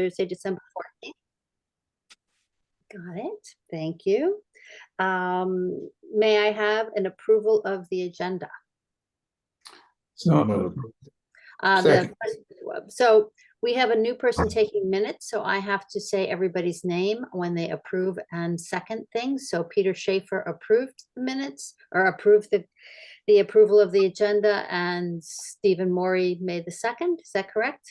Thursday, December 14th. Got it. Thank you. May I have an approval of the agenda? So moved. The, so we have a new person taking minutes, so I have to say everybody's name when they approve and second things. So Peter Schaefer approved the minutes, or approved the approval of the agenda, and Stephen Morey made the second. Is that correct?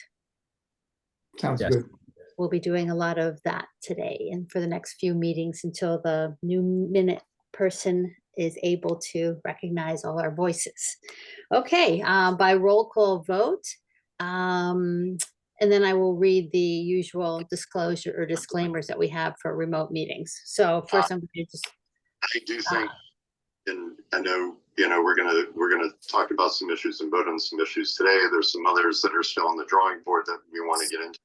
Sounds Yes. good. We'll be doing a lot of that today and for the next few meetings until the new minute person is able to recognize all our voices. Okay, by roll call vote. And then I will read the usual disclosure or disclaimers that we have for remote meetings. So first I'm going to just. I do think, and I know, we're gonna talk about some issues and vote on some issues today. There's some others that are still on the drawing board that we want to get into.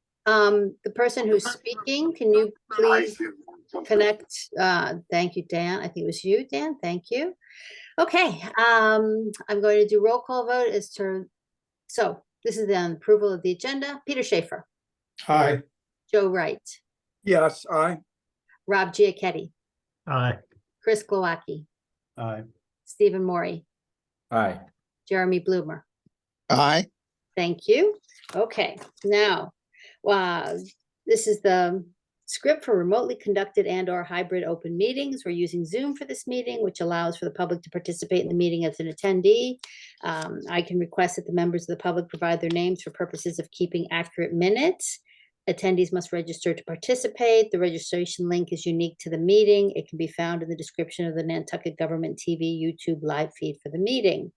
The person who's speaking, can you please connect? Thank you, Dan. I think it was you, Dan. Thank you. Okay, I'm going to do roll call vote as to, so this is the approval of the agenda. Peter Schaefer. Aye. Joe Wright. Yes, aye. Rob Giacchetti. Aye. Chris Glowacki. Aye. Stephen Morey. Aye. Jeremy Blumer. Aye. Thank you. Okay, now, this is the script for remotely conducted and/or hybrid open meetings. We're using Zoom for this meeting, which allows for the public to participate in the meeting as an attendee. I can request that the members of the public provide their names for purposes of keeping accurate minutes. Attendees must register to participate. The registration link is unique to the meeting. It can be found in the description of the Nantucket Government TV YouTube live feed for the meeting.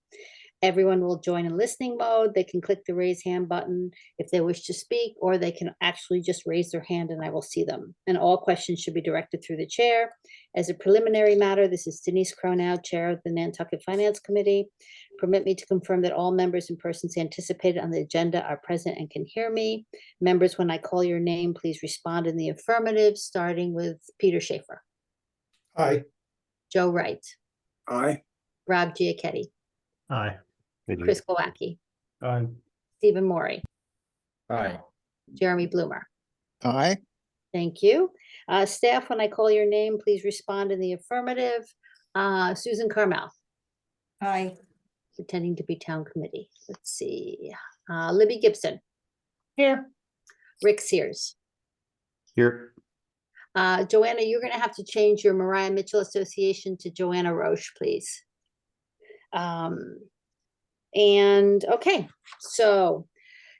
Everyone will join in listening mode. They can click the raise hand button if they wish to speak, or they can actually just raise their hand and I will see them. And all questions should be directed through the chair. As a preliminary matter, this is Denise Cronow, Chair of the Nantucket Finance Committee. Permit me to confirm that all members and persons anticipated on the agenda are present and can hear me. Members, when I call your name, please respond in the affirmative, starting with Peter Schaefer. Aye. Joe Wright. Aye. Rob Giacchetti. Aye. Chris Glowacki. Aye. Stephen Morey. Aye. Jeremy Blumer. Aye. Thank you. Staff, when I call your name, please respond in the affirmative. Susan Carmel. Aye. Pretending to be town committee. Let's see. Libby Gibson. Here. Rick Sears. Here. Joanna, you're going to have to change your Mariah Mitchell Association to Joanna Roche, please. And okay, so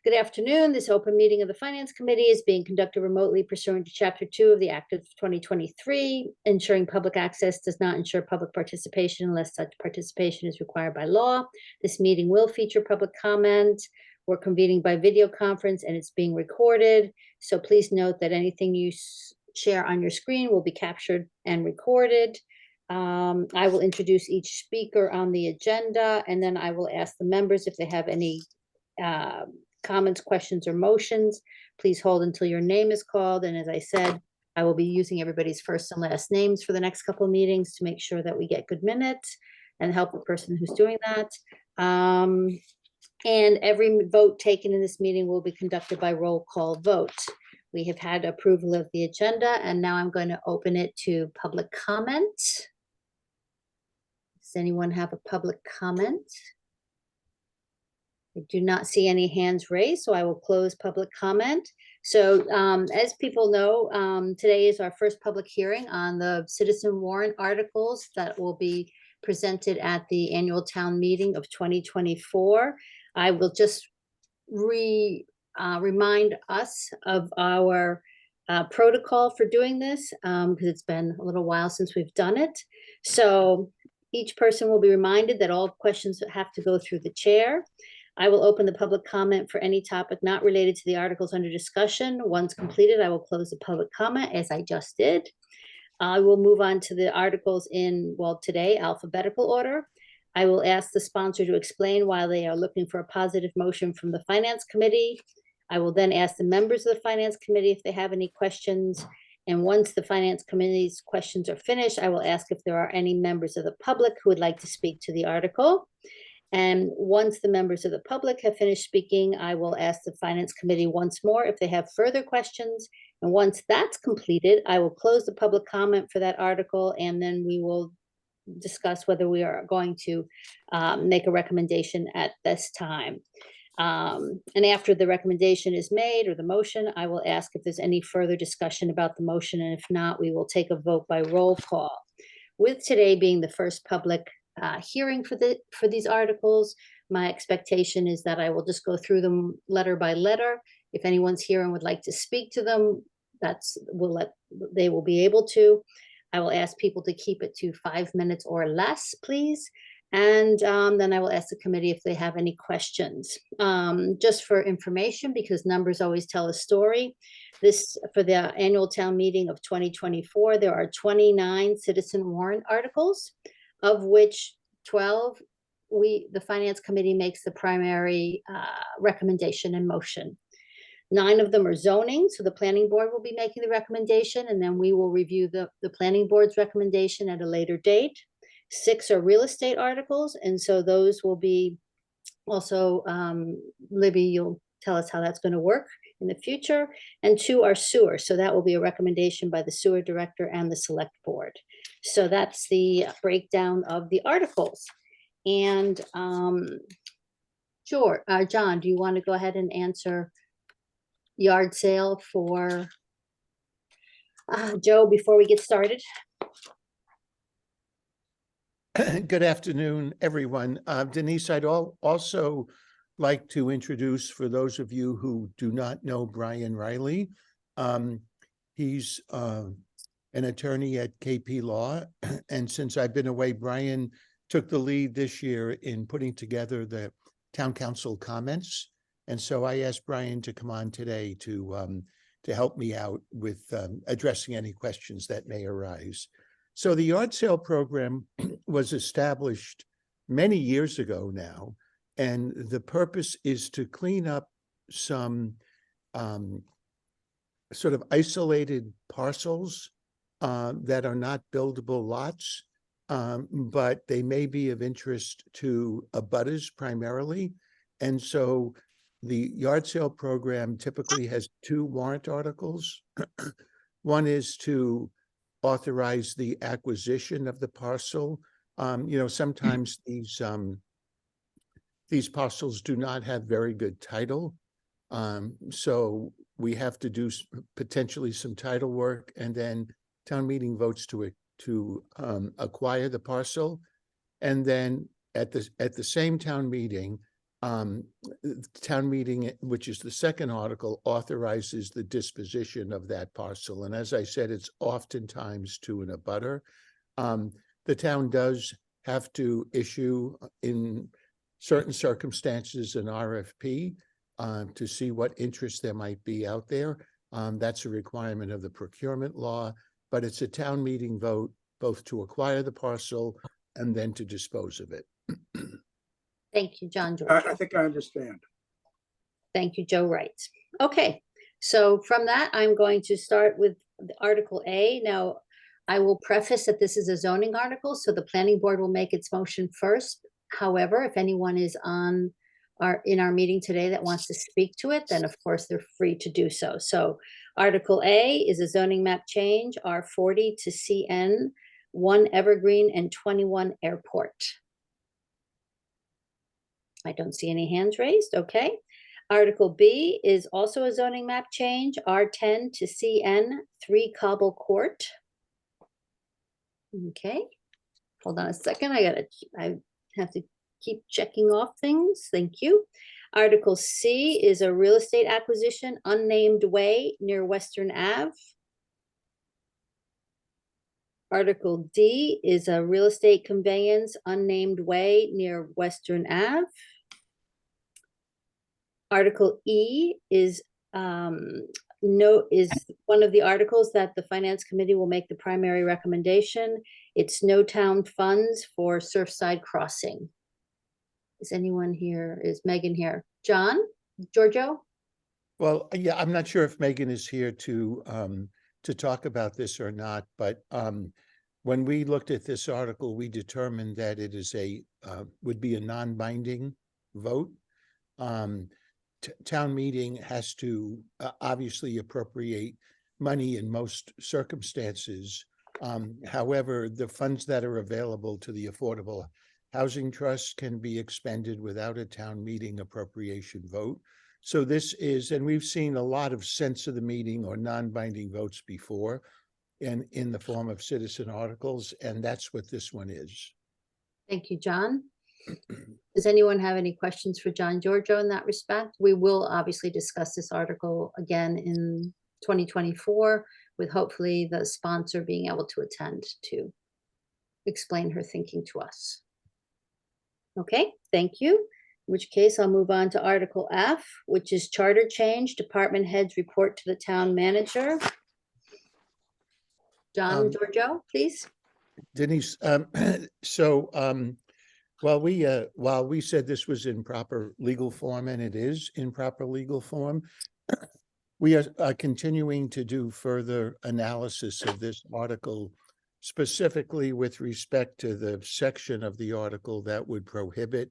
good afternoon. This open meeting of the Finance Committee is being conducted remotely pursuant to Chapter 2 of the Act of 2023. Ensuring public access does not ensure public participation unless such participation is required by law. This meeting will feature public comment. We're convening by video conference and it's being recorded. So please note that anything you share on your screen will be captured and recorded. I will introduce each speaker on the agenda, and then I will ask the members if they have any comments, questions, or motions. Please hold until your name is called. And as I said, I will be using everybody's first and last names for the next couple of meetings to make sure that we get good minutes and help the person who's doing that. And every vote taken in this meeting will be conducted by roll call vote. We have had approval of the agenda, and now I'm going to open it to public comment. Does anyone have a public comment? I do not see any hands raised, so I will close public comment. So as people know, today is our first public hearing on the citizen warrant articles that will be presented at the annual town meeting of 2024. I will just remind us of our protocol for doing this because it's been a little while since we've done it. So each person will be reminded that all questions have to go through the chair. I will open the public comment for any topic not related to the articles under discussion. Once completed, I will close the public comment as I just did. I will move on to the articles in, well, today, alphabetical order. I will ask the sponsor to explain why they are looking for a positive motion from the Finance Committee. I will then ask the members of the Finance Committee if they have any questions. And once the Finance Committee's questions are finished, I will ask if there are any members of the public who would like to speak to the article. And once the members of the public have finished speaking, I will ask the Finance Committee once more if they have further questions. And once that's completed, I will close the public comment for that article, and then we will discuss whether we are going to make a recommendation at this time. And after the recommendation is made, or the motion, I will ask if there's any further discussion about the motion, and if not, we will take a vote by roll call. With today being the first public hearing for these articles, my expectation is that I will just go through them letter by letter. If anyone's here and would like to speak to them, they will be able to. I will ask people to keep it to 5 minutes or less, please. And then I will ask the committee if they have any questions. Just for information, because numbers always tell a story, for the annual town meeting of 2024, there are 29 citizen warrant articles, of which 12, the Finance Committee makes the primary recommendation and motion. 9 of them are zoning, so the planning board will be making the recommendation, and then we will review the planning board's recommendation at a later date. 6 are real estate articles, and so those will be also, Libby, you'll tell us how that's going to work in the future. And 2 are sewer, so that will be a recommendation by the sewer director and the select board. So that's the breakdown of the articles. And sure, John, do you want to go ahead and answer yard sale for Joe before we get started? Good afternoon, everyone. Denise, I'd also like to introduce, for those of you who do not know, Brian Riley. He's an attorney at KP Law, and since I've been away, Brian took the lead this year in putting together the town council comments. And so I asked Brian to come on today to help me out with addressing any questions that may arise. So the yard sale program was established many years ago now, and the purpose is to clean up some sort of isolated parcels that are not buildable lots, but they may be of interest to abutters primarily. And so the yard sale program typically has 2 warrant articles. One is to authorize the acquisition of the parcel. Sometimes these parcels do not have very good title. So we have to do potentially some title work, and then town meeting votes to acquire the parcel. And then at the same town meeting, which is the second article, authorizes the disposition of that parcel. And as I said, it's oftentimes to an abutter. The town does have to issue, in certain circumstances, an RFP to see what interest there might be out there. That's a requirement of the procurement law, but it's a town meeting vote both to acquire the parcel and then to dispose of it. Thank you, John George. I think I understand. Thank you, Joe Wright. Okay, so from that, I'm going to start with Article A. Now, I will preface that this is a zoning article, so the planning board will make its motion first. However, if anyone is in our meeting today that wants to speak to it, then of course they're free to do so. So Article A is a zoning map change, R40 to CN, 1 Evergreen and 21 Airport. I don't see any hands raised. Okay. Article B is also a zoning map change, R10 to CN, 3 Cobble Court. Okay. Hold on a second. I have to keep checking off things. Thank you. Article C is a real estate acquisition, unnamed way near Western Ave. Article D is a real estate conveyance, unnamed way near Western Ave. Article E is one of the articles that the Finance Committee will make the primary recommendation. It's no town funds for Surfside Crossing. Is anyone here? Is Megan here? John? Giorgio? Well, yeah, I'm not sure if Megan is here to talk about this or not, but when we looked at this article, we determined that it is would be a non-binding vote. Town meeting has to obviously appropriate money in most circumstances. However, the funds that are available to the Affordable Housing Trust can be expended without a town meeting appropriation vote. So this is, and we've seen a lot of sense of the meeting or non-binding votes before in the form of citizen articles, and that's what this one is. Thank you, John. Does anyone have any questions for John Giorgio in that respect? We will obviously discuss this article again in 2024 with hopefully the sponsor being able to attend to explain her thinking to us. Okay, thank you. In which case I'll move on to Article F, which is charter change, department heads report to the town manager. John Giorgio, please. Denise, while we said this was in proper legal form, and it is in proper legal form, we are continuing to do further analysis of this article, specifically with respect to the section of the article that would prohibit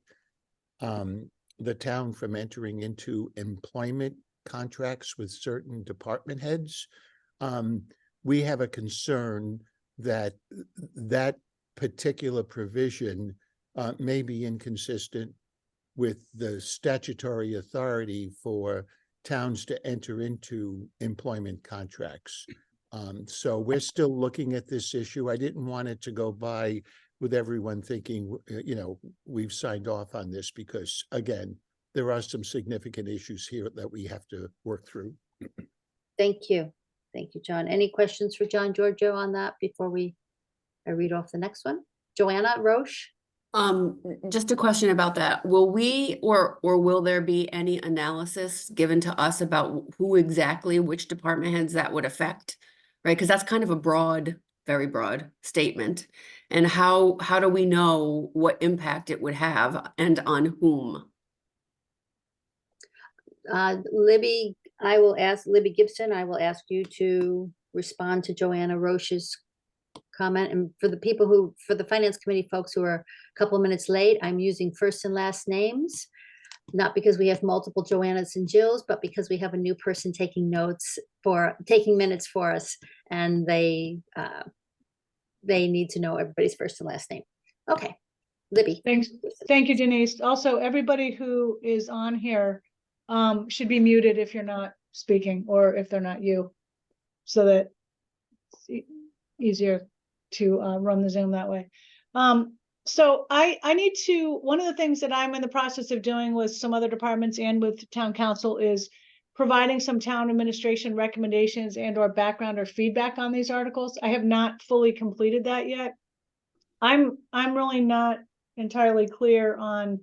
the town from entering into employment contracts with certain department heads. We have a concern that that particular provision may be inconsistent with the statutory authority for towns to enter into employment contracts. So we're still looking at this issue. I didn't want it to go by with everyone thinking, you know, we've signed off on this, because again, there are some significant issues here that we have to work through. Thank you. Thank you, John. Any questions for John Giorgio on that before I read off the next one? Joanna Roche? Just a question about that. Will we or will there be any analysis given to us about who exactly, which department heads that would affect? Right? Because that's kind of a broad, very broad statement. And how do we know what impact it would have and on whom? Libby, I will ask Libby Gibson, I will ask you to respond to Joanna Roche's comment. And for the Finance Committee folks who are a couple of minutes late, I'm using first and last names, not because we have multiple Joannas and Jills, but because we have a new person taking minutes for us, and they need to know everybody's first and last name. Okay, Libby. Thanks. Thank you, Denise. Also, everybody who is on here should be muted if you're not speaking, or if they're not you, so that it's easier to run the Zoom that way. So I need to, one of the things that I'm in the process of doing with some other departments and with town council is providing some town administration recommendations and or background or feedback on these articles. I have not fully completed that yet. I'm really not entirely clear on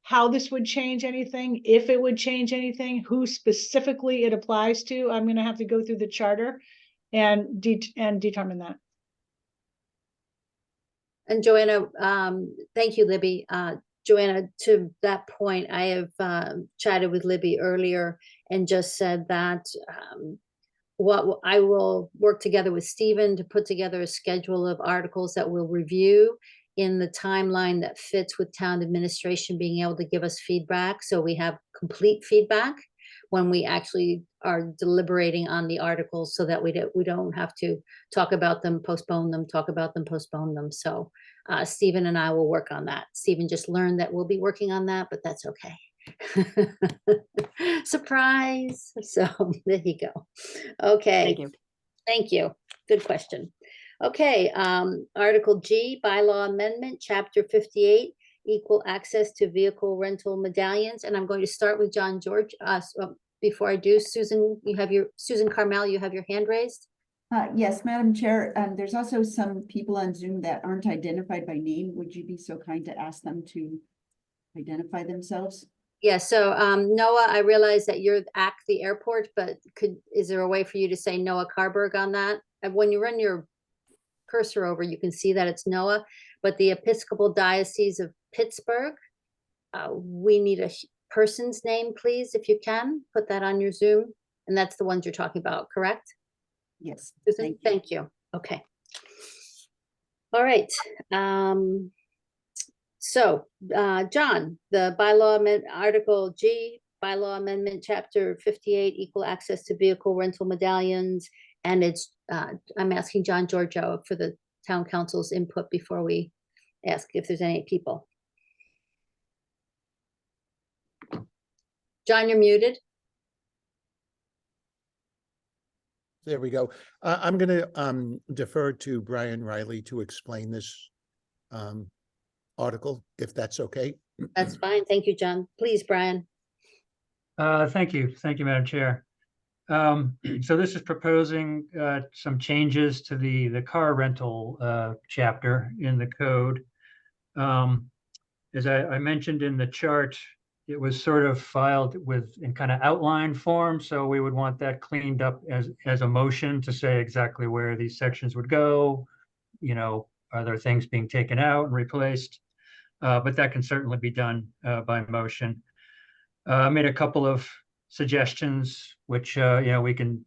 how this would change anything, if it would change anything, who specifically it applies to. I'm going to have to go through the charter and determine that. And Joanna, thank you, Libby. Joanna, to that point, I have chatted with Libby earlier and just said that what I will work together with Stephen to put together a schedule of articles that we'll review in the timeline that fits with town administration being able to give us feedback. So we have complete feedback when we actually are deliberating on the articles, so that we don't have to talk about them, postpone them, talk about them, postpone them. So Stephen and I will work on that. Stephen just learned that we'll be working on that, but that's okay. Surprise. So there you go. Okay. Thank you. Thank you. Good question. Okay, Article G, bylaw amendment, Chapter 58, equal access to vehicle rental medallions. And I'm going to start with John George. Before I do, Susan Carmel, you have your hand raised. Yes, Madam Chair. There's also some people on Zoom that aren't identified by name. Would you be so kind to ask them to identify themselves? Yeah, so Noah, I realize that you're at the airport, but is there a way for you to say Noah Carberg on that? And when you run your cursor over, you can see that it's Noah, but the Episcopal Diocese of Pittsburgh, we need a person's name, please, if you can put that on your Zoom. And that's the ones you're talking about, correct? Yes. Susan? Thank you. Okay, All right, so, John, the bylaw amendment, Article G, bylaw amendment, Chapter 58, equal access to vehicle rental medallions. And it's, I'm asking John Giorgio for the town council's input before we ask if there's any people. John, you're muted. There we go. I'm going to defer to Brian Riley to explain this article, if that's okay. That's fine. Thank you, John. Please, Brian. Thank you. Thank you, Madam Chair. So this is proposing some changes to the car rental chapter in the code. As I mentioned in the chart, it was sort of filed in kind of outline form, so we would want that cleaned up as a motion to say exactly where these sections would go. You know, are there things being taken out and replaced? But that can certainly be done by motion. I made a couple of suggestions, which we can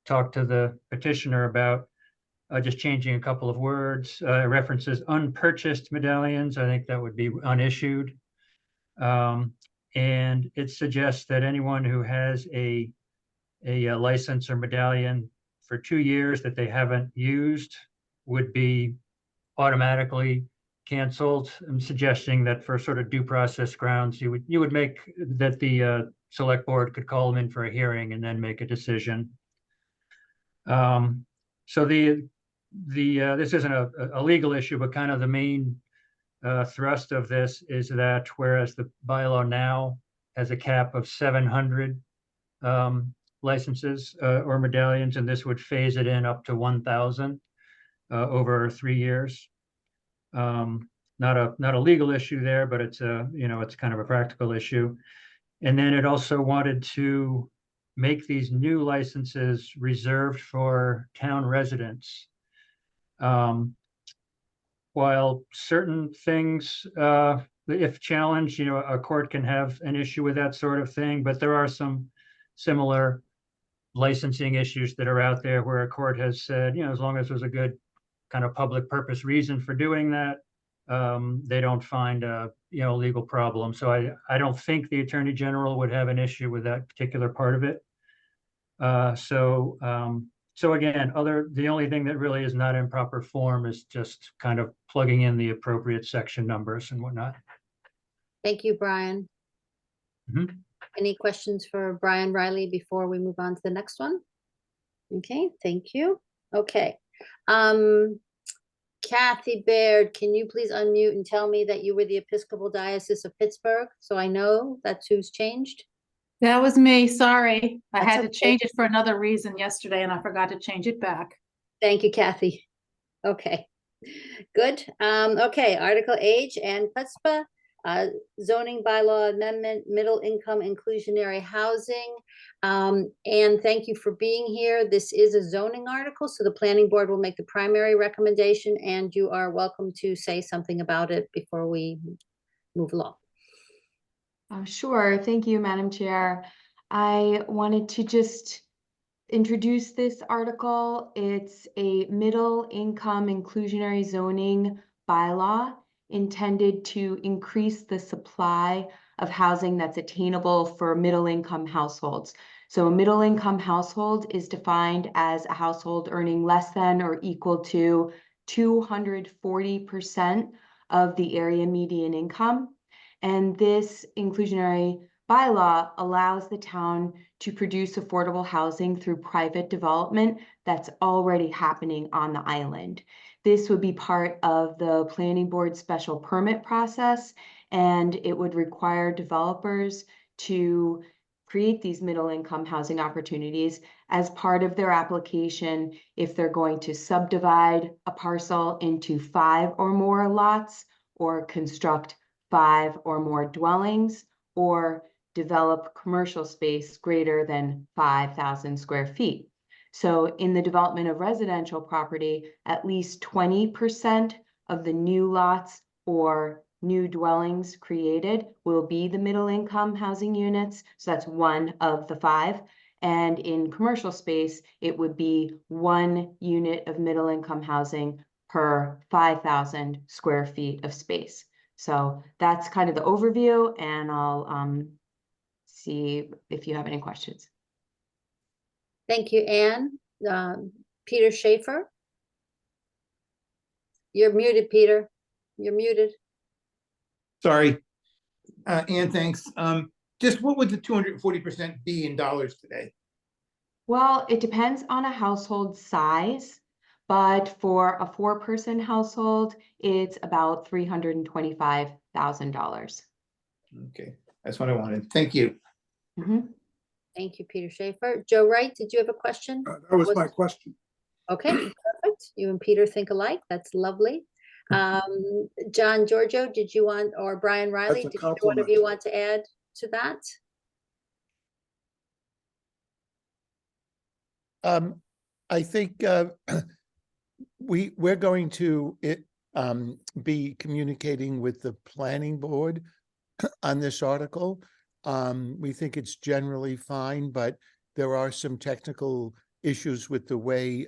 talk to the petitioner about. Just changing a couple of words. It references unpurchased medallions. I think that would be unissued. And it suggests that anyone who has a license or medallion for 2 years that they haven't used would be automatically canceled. I'm suggesting that for sort of due process grounds, you would make that the select board could call them in for a hearing and then make a decision. So this isn't a legal issue, but kind of the main thrust of this is that whereas the bylaw now has a cap of 700 licenses or medallions, and this would phase it in up to 1,000 over 3 years. Not a legal issue there, but it's it's kind of a practical issue. And then it also wanted to make these new licenses reserved for town residents. While certain things, if challenged, a court can have an issue with that sort of thing, but there are some similar licensing issues that are out there where a court has said, as long as there's a good kind of public purpose reason for doing that, they don't find a legal problem. So I don't think the Attorney General would have an issue with that particular part of it. So again, the only thing that really is not in proper form is just kind of plugging in the appropriate section numbers and whatnot. Thank you, Brian. Any questions for Brian Riley before we move on to the next one? Okay, thank you. Okay. Kathy Baird, can you please unmute and tell me that you were the Episcopal Diocese of Pittsburgh? So I know that's who's changed. That was me, sorry. I That's had to okay. change it for another reason yesterday and I forgot to change it back. Thank you, Kathy. Okay, good. Okay, Article H and Chutzpah, zoning bylaw amendment, middle income inclusionary housing. And thank you for being here. This is a zoning article, so the planning board will make the primary recommendation and you are welcome to say something about it before we move along. Sure. Thank you, Madam Chair. I wanted to just introduce this article. It's a middle income inclusionary zoning bylaw intended to increase the supply of housing that's attainable for middle income households. So a middle income household is defined as a household earning less than or equal to 240% of the area median income. And this inclusionary bylaw allows the town to produce affordable housing through private development that's already happening on the island. This would be part of the planning board special permit process, and it would require developers to create these middle income housing opportunities as part of their application if they're going to subdivide a parcel into 5 or more lots or construct 5 or more dwellings or develop commercial space greater than 5,000 square feet. So in the development of residential property, at least 20% of the new lots or new dwellings created will be the middle income housing units. So that's one of the 5. And in commercial space, it would be 1 unit of middle income housing per 5,000 square feet of space. So that's kind of the overview, and I'll see if you have any questions. Thank you, Anne. Peter Schaefer? You're muted, Peter. You're muted. Sorry. Ann, thanks. Just what would the 240% be in dollars today? Well, it depends on a household size, but for a 4-person household, it's about $325,000. Okay, that's what I wanted. Thank you. Thank you, Peter Schaefer. Joe Wright, did you have a question? That was my question. Okay, perfect. You and Peter think alike. That's lovely. John Giorgio, did you want, or Brian Riley, That's a did either one of compliment. you want to add to that? I think we're going to be communicating with the planning board on this article. We think it's generally fine, but there are some technical issues with the way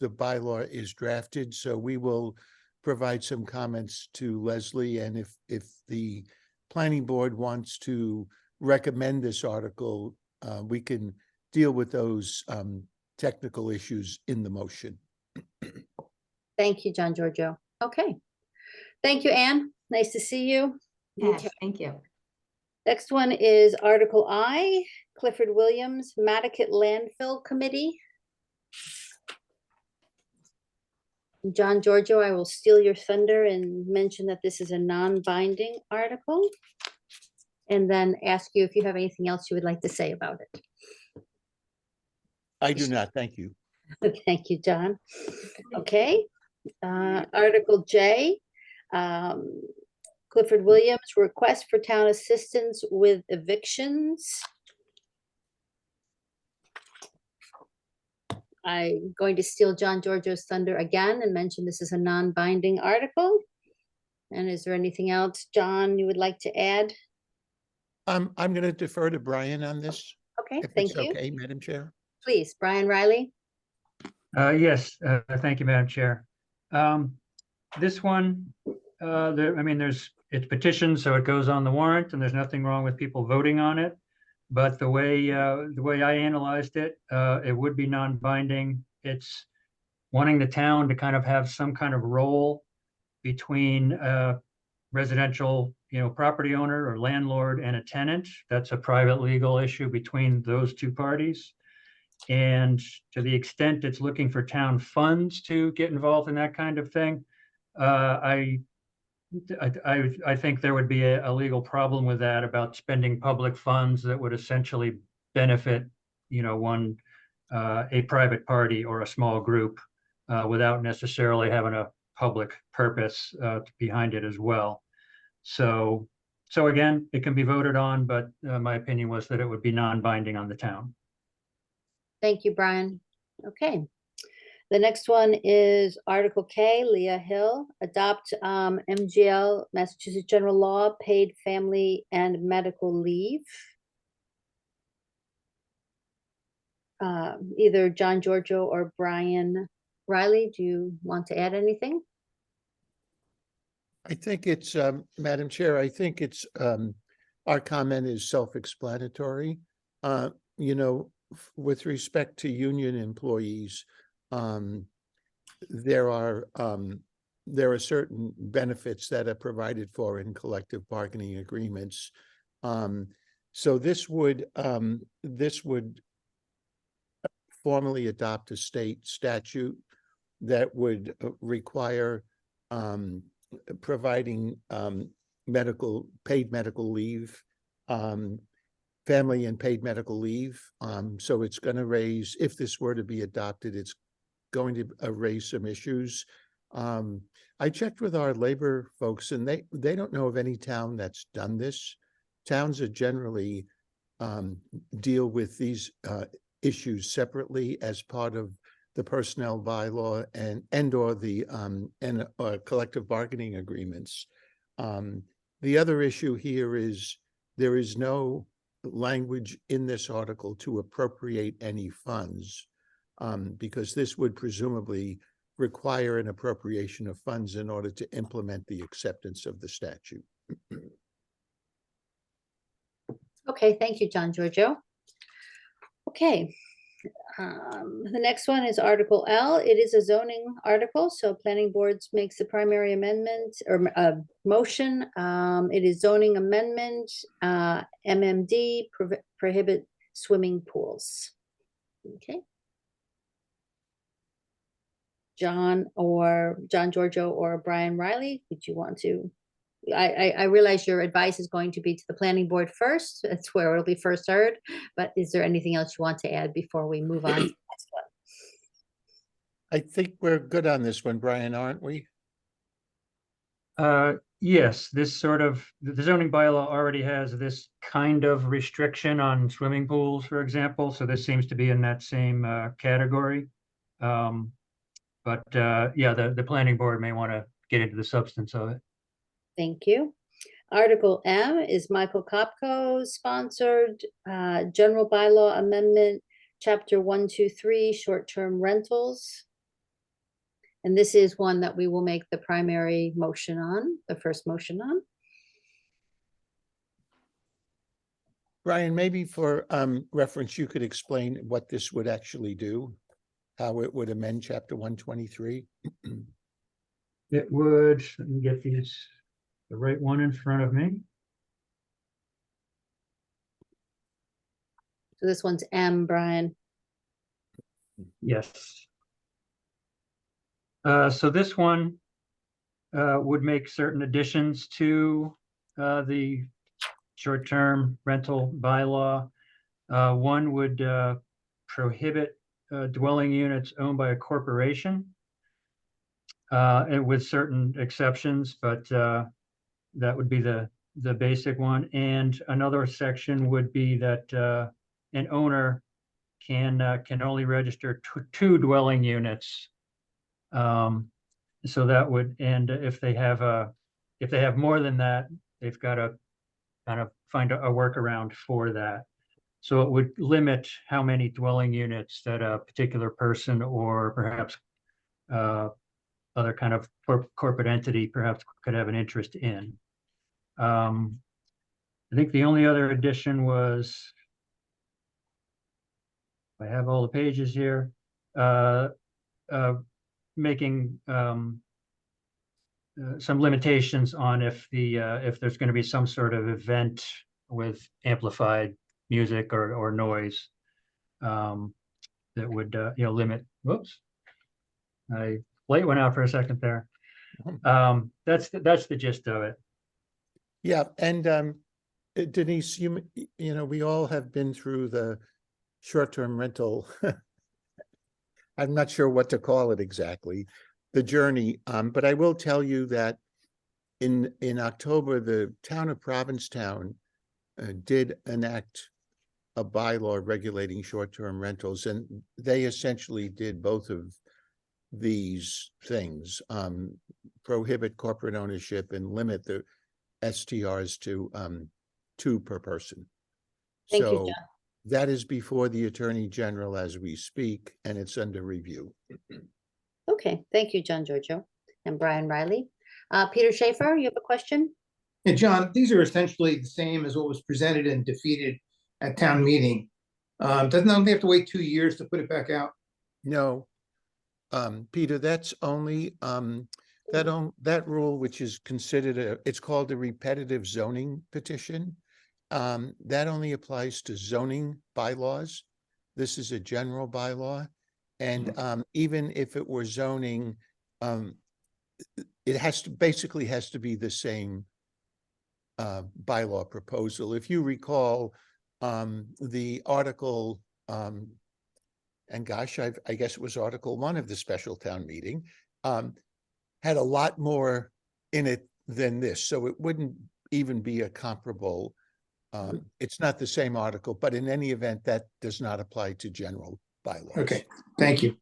the bylaw is drafted. So we will provide some comments to Leslie, and if the planning board wants to recommend this article, we can deal with those technical issues in the motion. Thank you, John Giorgio. Okay. Thank you, Anne. Nice to see you. Yes, thank you. Next one is Article I, Clifford Williams, Mattocket Landfill Committee. John Giorgio, I will steal your thunder and mention that this is a non-binding article, and then ask you if you have anything else you would like to say about it. I do not, thank you. Thank you, John. Okay, Article J, Clifford Williams, request for town assistance with evictions. I'm going to steal John Giorgio's thunder again and mention this is a non-binding article. And is there anything else, John, you would like to add? I'm going to defer to Brian on this. Okay, If thank it's you. okay, Madam Chair. Please, Brian Riley. Yes, thank you, Madam Chair. This one, it's petitioned, so it goes on the warrant, and there's nothing wrong with people voting on it. But the way I analyzed it, it would be non-binding. It's wanting the town to kind of have some kind of role between residential, property owner or landlord and a tenant. That's a private legal issue between those two parties. And to the extent it's looking for town funds to get involved in that kind of thing, I think there would be a legal problem with that, about spending public funds that would essentially benefit, a private party or a small group without necessarily having a public purpose behind it as well. So again, it can be voted on, but my opinion was that it would be non-binding on the town. Thank you, Brian. Okay. The next one is Article K, Leah Hill, adopt MGL, Massachusetts General Law, paid family and medical leave. Either John Giorgio or Brian Riley, do you want to add anything? I think it's, Madam Chair, I think it's, our comment is self-explanatory. With respect to union employees, there are certain benefits that are provided for in collective bargaining agreements. So this would formally adopt a state statute that would require providing paid medical leave, family and paid medical leave. So it's going to raise, if this were to be adopted, it's going to raise some issues. I checked with our labor folks, and they don't know of any town that's done this. Towns are generally deal with these issues separately as part of the personnel bylaw and or the collective bargaining agreements. The other issue here is there is no language in this article to appropriate any funds, because this would presumably require an appropriation of funds in order to implement the acceptance of the statute. Okay, thank you, John Giorgio. Okay. The next one is Article L. It is a zoning article, so planning boards makes the primary amendment or motion. It is zoning amendment, MMD, prohibit swimming pools. Okay. John Giorgio or Brian Riley, would you want to? I realize your advice is going to be to the planning board first. That's where it'll be first heard. But is there anything else you want to add before we move on to the next one? I think we're good on this one, Brian, aren't we? Yes, this sort of, the zoning bylaw already has this kind of restriction on swimming pools, for example, so this seems to be in that same category. But yeah, the planning board may want to get into the substance of it. Thank you. Article M is Michael Kopko sponsored, general bylaw amendment, chapter 123, short-term rentals. And this is one that we will make the primary motion on, the first motion on. Brian, maybe for reference, you could explain what this would actually do, how it would amend chapter 123. It would, let me get these, the right one in front of me. So this one's M, Brian. Yes. So this one would make certain additions to the short-term rental bylaw. One would prohibit dwelling units owned by a corporation, and with certain exceptions, but that would be the basic one. And another section would be that an owner can only register two dwelling units. So that would, and if they have more than that, they've got to kind of find a workaround for that. So it would limit how many dwelling units that a particular person or perhaps other kind of corporate entity perhaps could have an interest in. I think the only other addition was, I have all the pages here, making some limitations on if there's going to be some sort of event with amplified music or noise that would limit. Whoops, light went out for a second there. That's the gist of it. Yeah, and Denise, you know, we all have been through the short-term rental. I'm not sure what to call it exactly, the journey. But I will tell you that in October, the town of Provincetown did enact a bylaw regulating short-term rentals, and they essentially did both of these things, prohibit corporate ownership and limit the STRs to 2 per person. Thank you, So John. that is before the Attorney General as we speak, and it's under review. Okay, thank you, John Giorgio and Brian Riley. Peter Schaefer, you have a question? Yeah, John, these are essentially the same as what was presented and defeated at town meeting. Doesn't they have to wait 2 years to put it back out? No, Peter, that's only that rule, which is considered it's called a repetitive zoning petition. That only applies to zoning bylaws. This is a general bylaw. And even if it were zoning, it basically has to be the same bylaw proposal. If you recall, the article, and gosh, I guess it was Article 1 of the special town meeting, had a lot more in it than this. So it wouldn't even be a comparable. It's not the same article, but in any event, that does not apply to general bylaws. Okay, thank you.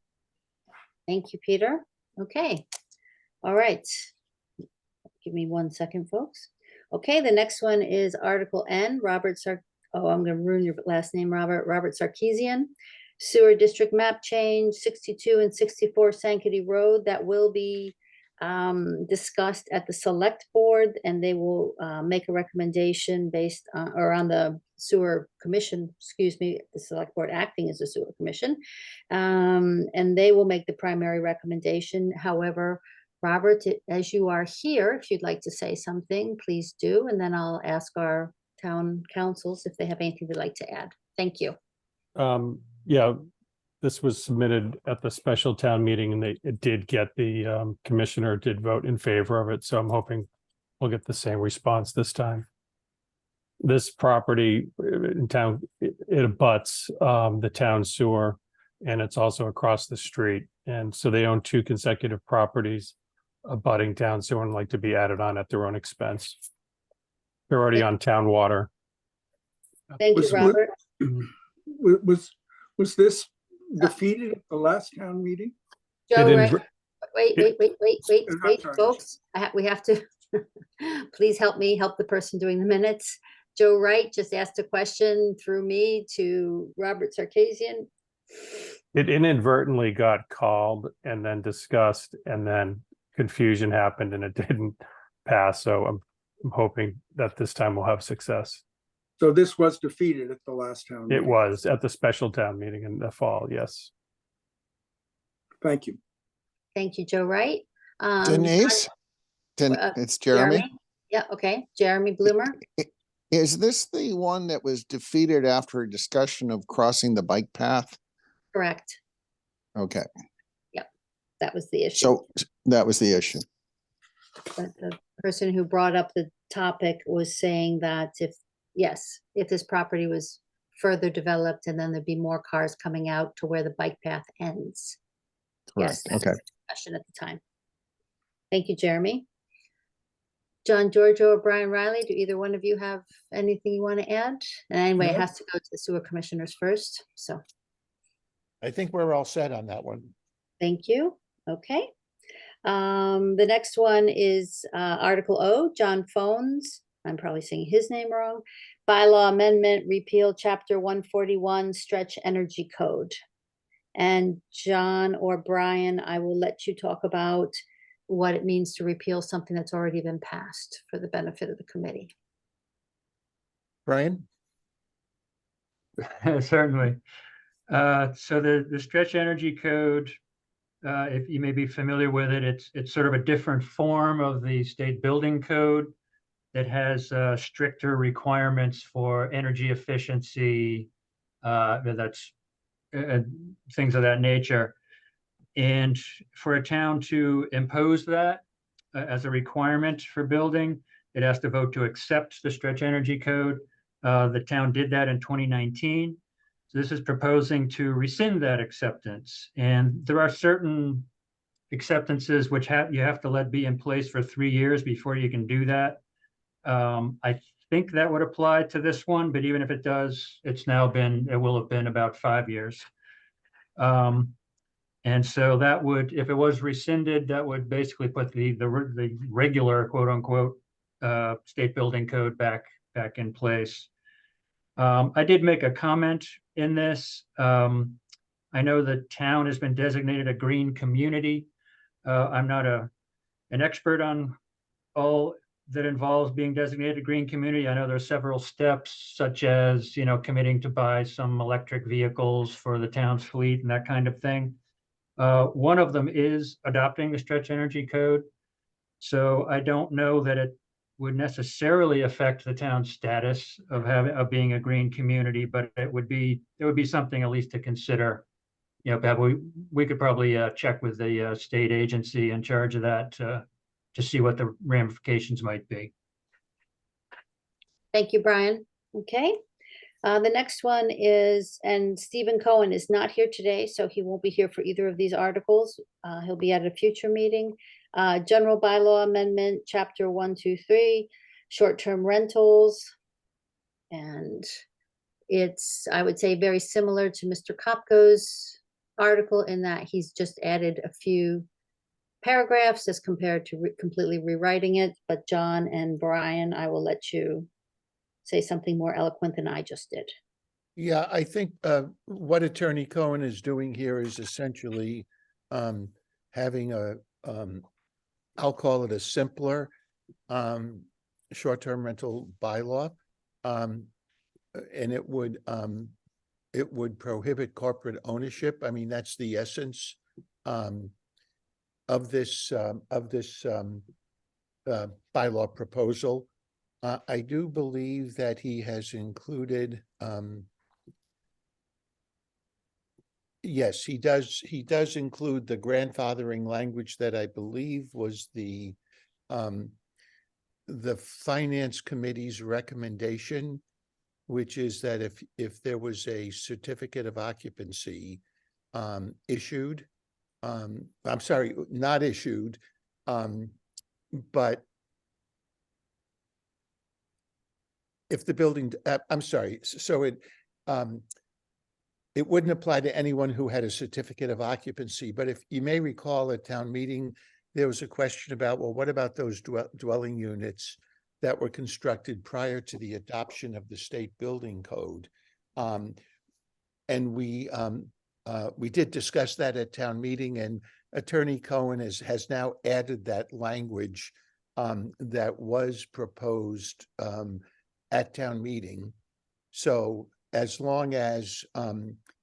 Thank you, Peter. Okay, all right. Give me 1 second, folks. Okay, the next one is Article N, Robert oh, I'm gonna ruin your last name, Robert Sarkeesian. Sewer district map change, 62 and 64 Sankaty Road, that will be discussed at the select board, and they will make a recommendation based on, or on the sewer commission, excuse me, the select board acting as a sewer commission. And they will make the primary recommendation. However, Robert, as you are here, if you'd like to say something, please do, and then I'll ask our town councils if they have anything they'd like to add. Thank you. Yeah, this was submitted at the special town meeting and it did get the commissioner did vote in favor of it. So I'm hoping we'll get the same response this time. This property in town, it abuts the town sewer, and it's also across the street. And so they own 2 consecutive properties abutting town sewer and like to be added on at their own expense. They're already on town water. Thank you, Robert. Was this defeated at the last town meeting? Joe, didn't right, wait, I'm sorry. folks, we have to, please help me, help the person doing the minutes. Joe Wright just asked a question through me to Robert Sarkeesian. It inadvertently got called and then discussed, and then confusion happened and it didn't pass. So I'm hoping that this time we'll have success. So this was defeated at the last town It meeting? was at the special town meeting in the fall, yes. Thank you. Thank you, Joe Wright. Denise, it's Jeremy. Yeah, okay, Jeremy Bloomer. Is this the one that was defeated after a discussion of crossing the bike path? Correct. Okay, That was the issue. so that was the issue. But the person who brought up the topic was saying that if this property was further developed and then there'd be more cars coming out to where the bike path ends. Yes, Correct. that was Okay. the discussion at the time. Thank you, Jeremy. John Giorgio or Brian Riley, do either one of you have anything you want to add? And anyway, it No. has to go to the sewer commissioners first, so I think we're all set on that one. thank you. Okay. The next one is Article O, John Phones. I'm probably saying his name wrong. Bylaw amendment, repeal chapter 141, stretch energy code. And John or Brian, I will let you talk about what it means to repeal something that's already been passed for the benefit of the committee. Brian? Certainly. So the stretch energy code, if you may be familiar with it, it's sort of a different form of the state building code that has stricter requirements for energy efficiency, that's things of that nature. And for a town to impose that as a requirement for building, it has to vote to accept the stretch energy code. The town did that in 2019. So this is proposing to rescind that acceptance. And there are certain acceptances which you have to let be in place for 3 years before you can do that. I think that would apply to this one, but even if it does, it will have been about 5 years. And so that would, if it was rescinded, that would basically put the regular quote unquote state building code back in place. I did make a comment in this. I know the town has been designated a green community. I'm not an expert on all that involves being designated a green community. I know there are several steps, such as, committing to buy some electric vehicles for the town's fleet and that kind of thing. One of them is adopting the stretch energy code. So I don't know that it would necessarily affect the town's status of being a green community, but it would be something at least to consider. We could probably check with the state agency in charge of that to see what the ramifications might be. Thank you, Brian. Okay. The next one is, and Stephen Cohen is not here today, so he won't be here for either of these articles. He'll be at a future meeting. General bylaw amendment, chapter 123, short-term rentals. And it's, I would say, very similar to Mr. Kopko's article in that he's just added a few paragraphs as compared to completely rewriting it. But John and Brian, I will let you say something more eloquent than I just did. Yeah, I think what Attorney Cohen is doing here is essentially having a, I'll call it a simpler short-term rental bylaw. And it would prohibit corporate ownership. I mean, that's the essence of this bylaw proposal. I do believe that he has included, yes, he does include the grandfathering language that I believe was the Finance Committee's recommendation, which is that if there was a certificate of occupancy issued, I'm sorry, not issued, but if the building, I'm sorry, so it wouldn't apply to anyone who had a certificate of occupancy. But if you may recall at town meeting, there was a question about, well, what about those dwelling units that were constructed prior to the adoption of the state building code? And we did discuss that at town meeting, and Attorney Cohen has now added that language that was proposed at town meeting. So as long as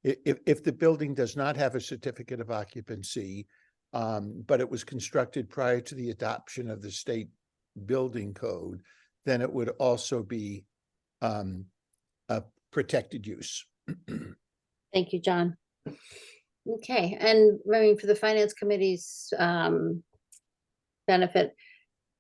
if the building does not have a certificate of occupancy, but it was constructed prior to the adoption of the state building code, then it would also be a protected use. Thank you, John. Okay, and running for the Finance Committee's benefit,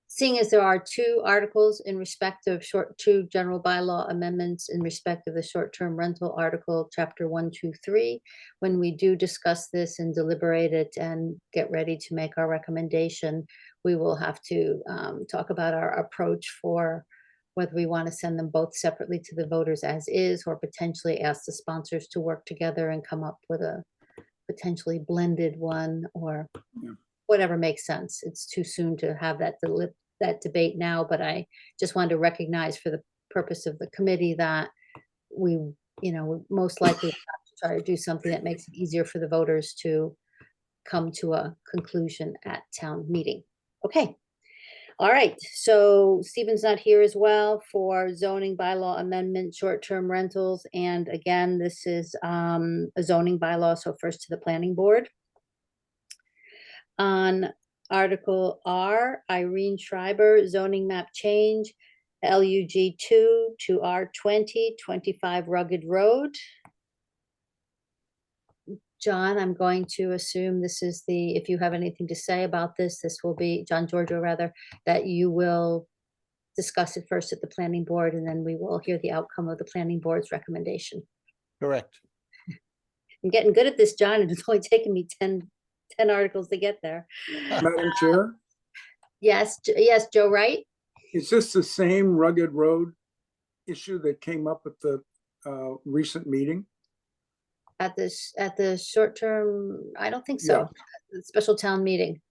seeing as there are two articles in respect of two general bylaw amendments in respect of the short-term rental article, chapter 1, 2, 3, when we do discuss this and deliberate it and get ready to make our recommendation, we will have to talk about our approach for whether we want to send them both separately to the voters as is, or potentially ask the sponsors to work together and come up with a potentially blended one, or whatever makes sense. It's too soon to have that debate now, but I just wanted to recognize for the purpose of the committee that we, most likely have to try to do something that makes it easier for the voters to come to a conclusion at town meeting. Okay. All right. So Stephen's not here as well for zoning bylaw amendment, short-term rentals. And again, this is a zoning bylaw. So first to the planning board. On Article R, Irene Schreiber, zoning map change, LUG 2 to R20, 25 Rugged Road. John, I'm going to assume this is if you have anything to say about this, this will be, John Giorgio rather, that you will discuss it first at the planning board, and then we will hear the outcome of the planning board's recommendation. Correct. I'm getting good at this, John, and it's only taken me 10 articles to get there. Madam Chair, Yes, Joe Wright? is this the same Rugged Road issue that came up at the recent meeting? At the short term, I don't think so. The special town meeting.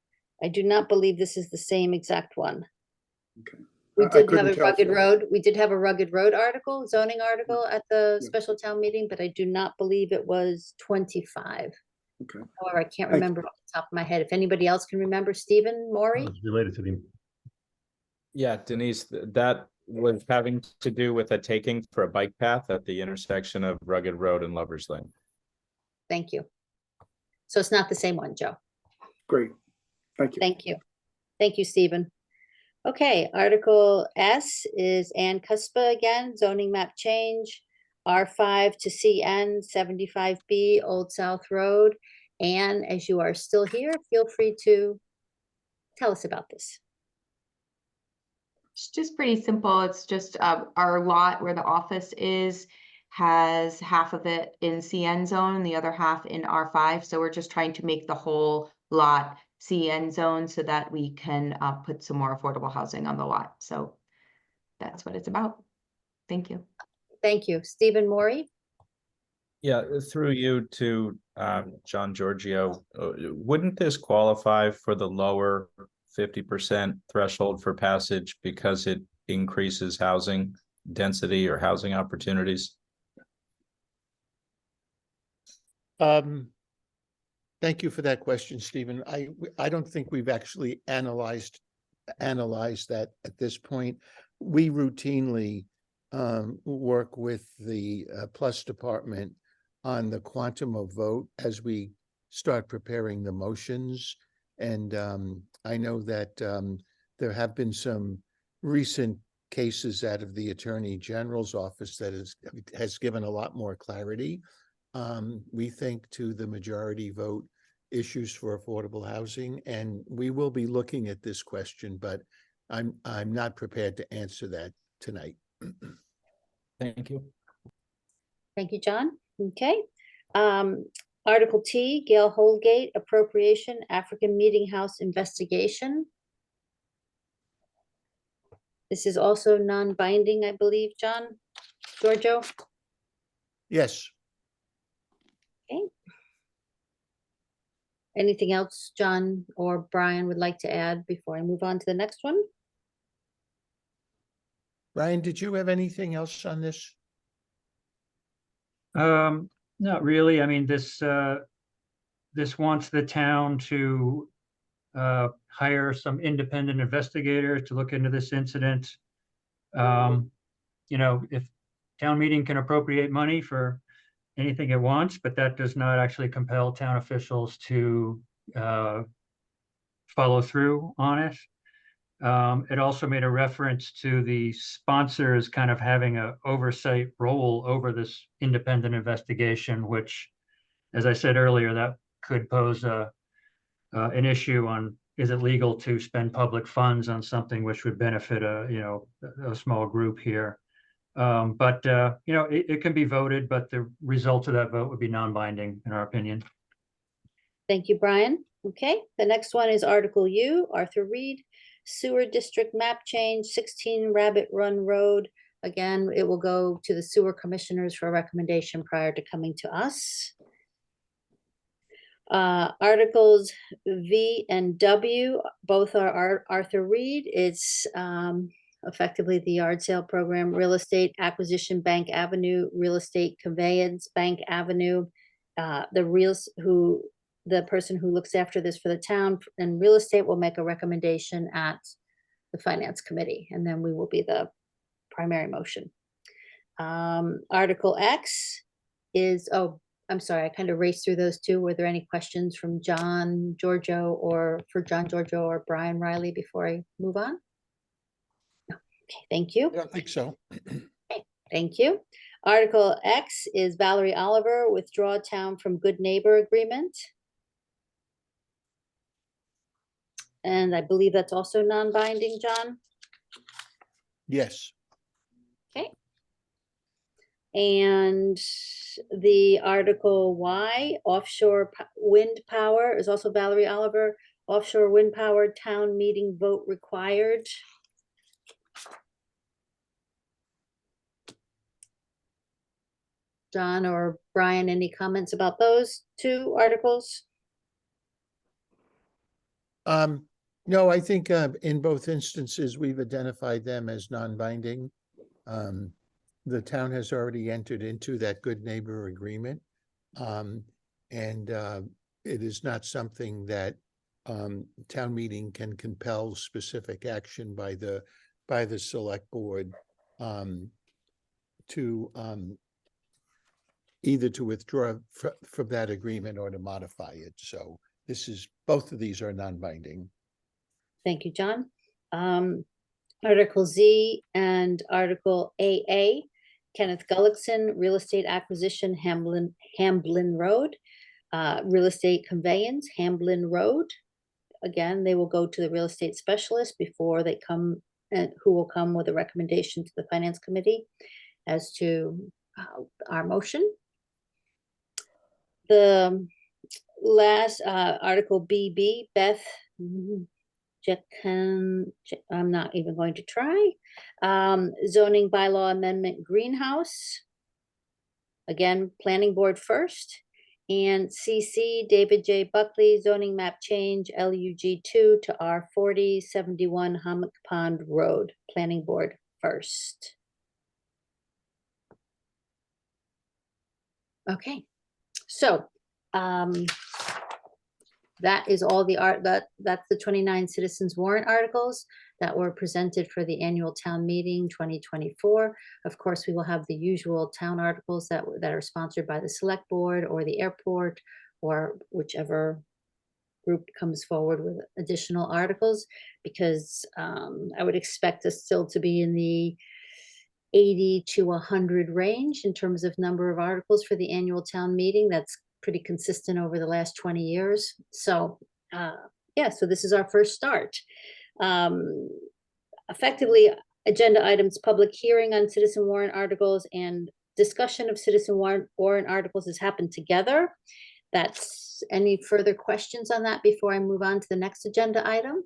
I do not believe this is the same exact one. Okay. We I did have couldn't a tell Rugged from- Road. We did have a Rugged Road article, zoning article at the special town meeting, but I do not believe it was 25. Okay. However, I can't you. remember off the top of my head. If anybody else can remember, Stephen, Maury? Related to the. Yeah, Denise, that was having to do with a taking for a bike path at the intersection of Rugged Road and Lover's Lane. Thank you. So it's not the same one, Joe. Great. Thank you. Thank you. Thank you, Stephen. Okay, Article S is Ann Cuspa again, zoning map change, R5 to CN 75B Old South Road. Ann, as you are still here, feel free to tell us about this. It's just pretty simple. It's just our lot where the office is has half of it in CN zone and the other half in R5. So we're just trying to make the whole lot CN zone so that we can put some more affordable housing on the lot. So that's what it's about. Thank you. Thank you. Stephen Maury? Yeah, through you to John Giorgio, wouldn't this qualify for the lower 50% threshold for passage because it increases housing density or housing opportunities? Thank you for that question, Stephen. I don't think we've actually analyzed that at this point. We routinely work with the Plus Department on the quantum of vote as we start preparing the motions. And I know that there have been some recent cases out of the Attorney General's office that has given a lot more clarity. We think to the majority vote issues for affordable housing, and we will be looking at this question, but I'm not prepared to answer that tonight. Thank you. Thank you, John. Okay. Article T, Gail Holgate, appropriation, African Meeting House investigation. This is also non-binding, I believe, John, Giorgio? Yes. Okay. Anything else John or Brian would like to add before I move on to the next one? Brian, did you have anything else on this? Not really. I mean, this wants the town to hire some independent investigators to look into this incident. You know, if town meeting can appropriate money for anything it wants, but that does not actually compel town officials to follow through on it. It also made a reference to the sponsors kind of having an oversight role over this independent investigation, which, as I said earlier, that could pose an issue on, is it legal to spend public funds on something which would benefit a small group here. But it can be voted, but the result of that vote would be non-binding in our opinion. Thank you, Brian. Okay, the next one is Article U, Arthur Reed, Sewer District Map Change, 16 Rabbit Run Road. Again, it will go to the sewer commissioners for a recommendation prior to coming to us. Articles V and W, both are Arthur Reed. It's effectively the yard sale program, real estate acquisition, Bank Avenue, real estate conveyance, Bank Avenue. The person who looks after this for the town and real estate will make a recommendation at the finance committee, and then we will be the primary motion. Article X is, oh, I'm sorry, I kind of raced through those two. Were there any questions from John Giorgio or for John Giorgio or Brian Riley before I move on? No. Okay, thank you. I don't think so. Okay, thank you. Article X is Valerie Oliver, withdraw town from Good Neighbor Agreement. And I believe that's also non-binding, John? Yes. Okay. And the Article Y, offshore wind power, is also Valerie Oliver, offshore wind power town meeting vote required. John or Brian, any comments about those two articles? No, I think in both instances, we've identified them as non-binding. The town has already entered into that good neighbor agreement. And it is not something that town meeting can compel specific action by the select board to either to withdraw from that agreement or to modify it. So both of these are non-binding. Thank you, John. Article Z and Article AA, Kenneth Gullickson, real estate acquisition, Hamblin Road, real estate conveyance, Hamblin Road. Again, they will go to the real estate specialist before they come, and who will come with a recommendation to the finance committee as to our motion. The last Article BB, Beth I'm not even going to try. Zoning bylaw amendment greenhouse. Again, planning board first. And CC, David J. Buckley, zoning map change, LUG 2 to R40, 71 Hammock Pond Road, planning board first. Okay, so, that is all the that's the 29 citizens warrant articles that were presented for the annual town meeting 2024. Of course, we will have the usual town articles that are sponsored by the select board or the airport, or whichever group comes forward with additional articles, because I would expect us still to be in the 80 to 100 range in terms of number of articles for the annual town meeting. That's pretty consistent over the last 20 years. So yeah, so this is our first start. Effectively, agenda items, public hearing on citizen warrant articles and discussion of citizen warrant articles has happened together. That's any further questions on that before I move on to the next agenda item?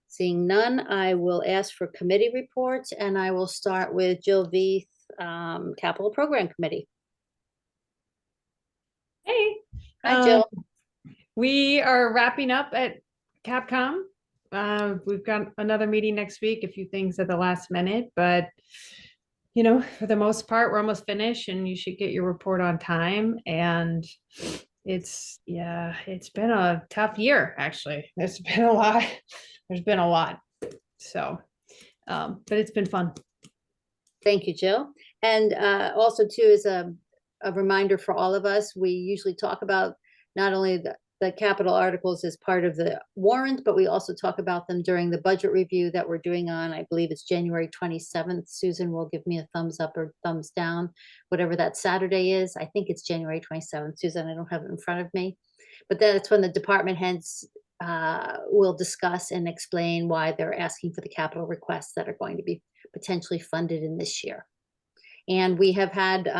Seeing none, I will ask for committee reports, and I will start with Jill Veith, Capital Program Committee. Hey. Hi, Jill. We are wrapping up at Capcom. We've got another meeting next week, a few things at the last minute, but you know, for the most part, we're almost finished and you should get your report on time. And it's been a tough year, actually. There's been a lot. There's been a lot. So, but it's been fun. Thank you, Jill. And also too, as a reminder for all of us, we usually talk about not only the capital articles as part of the warrant, but we also talk about them during the budget review that we're doing on, I believe it's January 27th. Susan will give me a thumbs up or thumbs down, whatever that Saturday is. I think it's January 27th, Susan, I don't have it in front of me. But that's when the department heads will discuss and explain why they're asking for the capital requests that are going to be potentially funded in this year. And we have had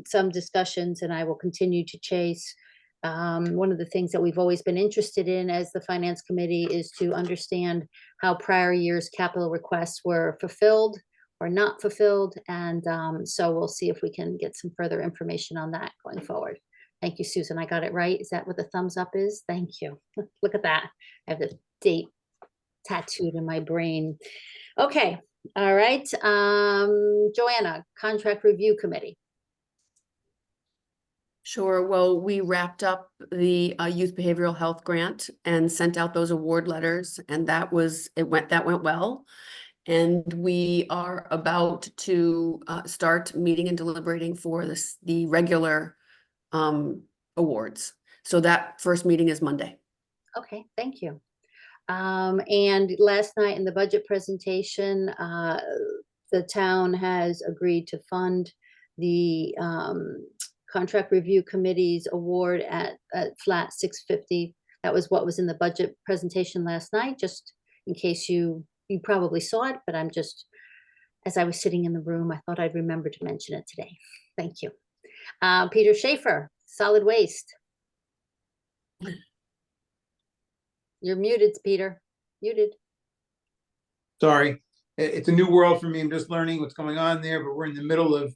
some discussions, and I will continue to chase. One of the things that we've always been interested in as the Finance Committee is to understand how prior years' capital requests were fulfilled or not fulfilled. And so we'll see if we can get some further information on that going forward. Thank you, Susan. I got it right. Is that what the thumbs up is? Thank you. Look at that. I have the date tattooed in my brain. Okay. All right. Joanna, Contract Review Committee. Sure. Well, we wrapped up the youth behavioral health grant and sent out those award letters, and that went well. And we are about to start meeting and deliberating for the regular awards. So that first meeting is Monday. Okay, thank you. And last night in the budget presentation, the town has agreed to fund the Contract Review Committee's award at flat $650. That was what was in the budget presentation last night, just in case you probably saw it, but I'm just, as I was sitting in the room, I thought I'd remember to mention it today. Thank you. Peter Schaefer, Solid Waste. You're muted, Peter. Muted. Sorry, it's a new world for me. I'm just learning what's going on there, but we're in the middle of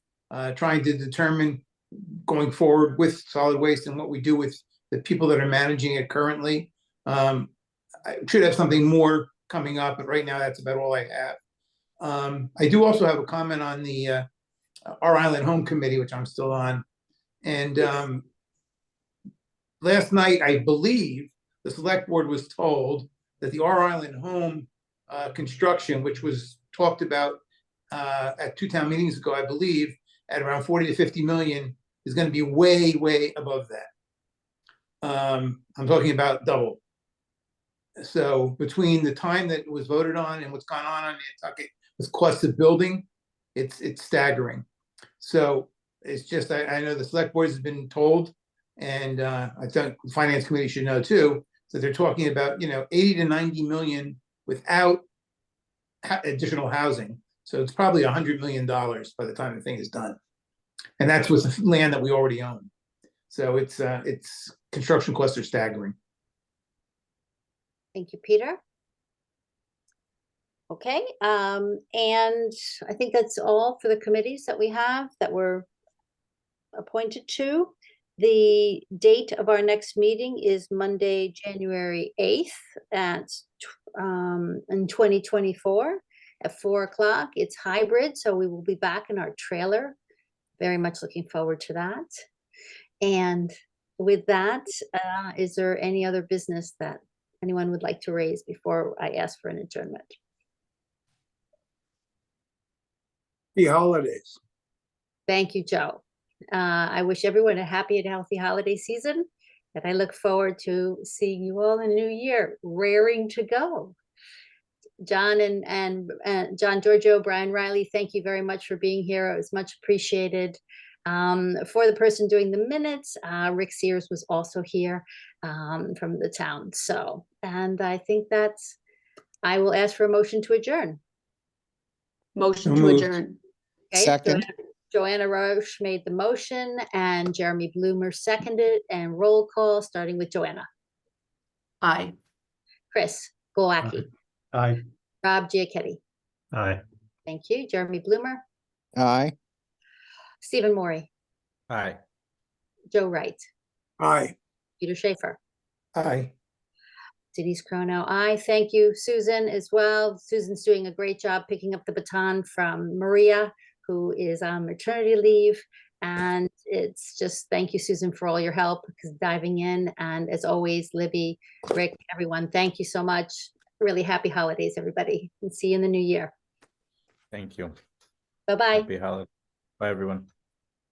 trying to determine going forward with solid waste and what we do with the people that are managing it currently. I should have something more coming up, but right now that's about all I have. I do also have a comment on the Our Island Home Committee, which I'm still on. And last night, I believe the select board was told that the Our Island Home construction, which was talked about at 2 town meetings ago, I believe, at around 40 to 50 million, is going to be way, way above that. I'm talking about double. So between the time that it was voted on and what's gone on Nantucket with cost of building, it's staggering. So it's just, I know the select board has been told, and I think the finance committee should know too, that they're talking about, 80 to 90 million without additional housing. So it's probably $100 million by the time the thing is done. And that's with the land that we already own. So it's construction costs are staggering. Thank you, Peter. Okay, and I think that's all for the committees that we have that were appointed to. The date of our next meeting is Monday, January 8th in 2024 at 4 o'clock. It's hybrid, so we will be back in our trailer very much looking forward to that. And with that, is there any other business that anyone would like to raise before I ask for an adjournment? Happy holidays. Thank you, Joe. I wish everyone a happy and healthy holiday season, and I look forward to seeing you all in the new year, raring to go. John and John Giorgio, Brian Riley, thank you very much for being here. It was much appreciated. For the person doing the minutes, Rick Sears was also here from the town. So, and I think I will ask for a motion to adjourn. Motion So to moved. adjourn. Okay, Second. Joanna Roche made the motion and Jeremy Bloomer seconded, and roll call starting with Joanna. Aye. Chris Golacki, Aye. Rob Giachetti. Aye. Thank you. Jeremy Bloomer, Aye. Stephen Morey, Aye. Joe Wright, Aye. Peter Schaefer, Aye. Denise Crono. Aye. Thank you, Susan, as well. Susan's doing a great job picking up the baton from Maria, who is on maternity leave. And it's just, thank you, Susan, for all your help diving in. And as always, Libby, Rick, everyone, thank you so much. Really happy holidays, everybody, and see you in the new year. Thank you. Bye-bye. Happy holiday. Bye, everyone.